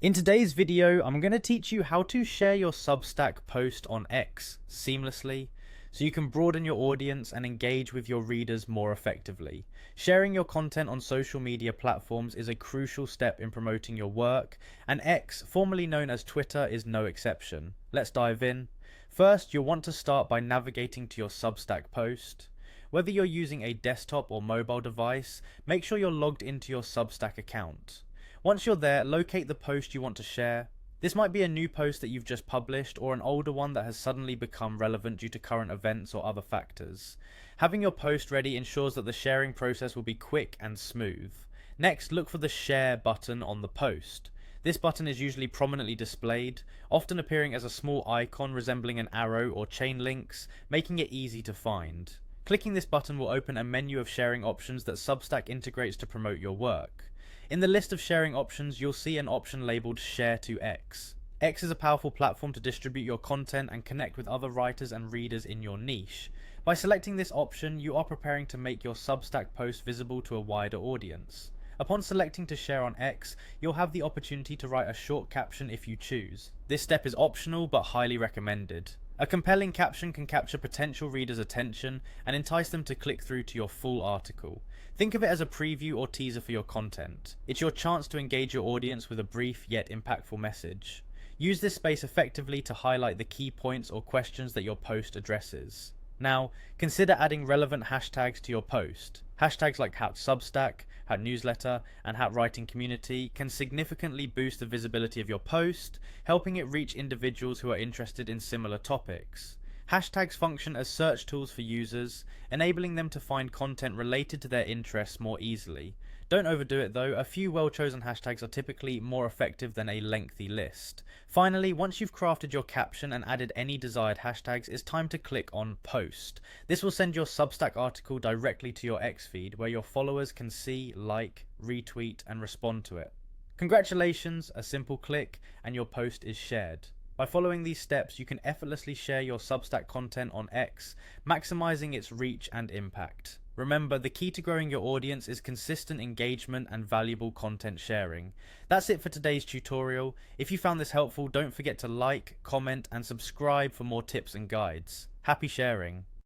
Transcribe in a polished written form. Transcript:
In today's video, I'm going to teach you how to share your Substack post on X seamlessly so you can broaden your audience and engage with your readers more effectively. Sharing your content on social media platforms is a crucial step in promoting your work, and X, formerly known as Twitter, is no exception. Let's dive in. First, you'll want to start by navigating to your Substack post. Whether you're using a desktop or mobile device, make sure you're logged into your Substack account. Once you're there, locate the post you want to share. This might be a new post that you've just published or an older one that has suddenly become relevant due to current events or other factors. Having your post ready ensures that the sharing process will be quick and smooth. Next, look for the share button on the post. This button is usually prominently displayed, often appearing as a small icon resembling an arrow or chain links, making it easy to find. Clicking this button will open a menu of sharing options that Substack integrates to promote your work. In the list of sharing options, you'll see an option labeled Share to X. X is a powerful platform to distribute your content and connect with other writers and readers in your niche. By selecting this option, you are preparing to make your Substack post visible to a wider audience. Upon selecting to share on X, you'll have the opportunity to write a short caption if you choose. This step is optional but highly recommended. A compelling caption can capture potential readers' attention and entice them to click through to your full article. Think of it as a preview or teaser for your content. It's your chance to engage your audience with a brief yet impactful message. Use this space effectively to highlight the key points or questions that your post addresses. Now, consider adding relevant hashtags to your post. Hashtags like #Substack, #Newsletter, and #Writing Community can significantly boost the visibility of your post, helping it reach individuals who are interested in similar topics. Hashtags function as search tools for users, enabling them to find content related to their interests more easily. Don't overdo it though, a few well-chosen hashtags are typically more effective than a lengthy list. Finally, once you've crafted your caption and added any desired hashtags, it's time to click on Post. This will send your Substack article directly to your X feed, where your followers can see, like, retweet, and respond to it. Congratulations, a simple click, and your post is shared. By following these steps, you can effortlessly share your Substack content on X, maximizing its reach and impact. Remember, the key to growing your audience is consistent engagement and valuable content sharing. That's it for today's tutorial. If you found this helpful, don't forget to like, comment, and subscribe for more tips and guides. Happy sharing!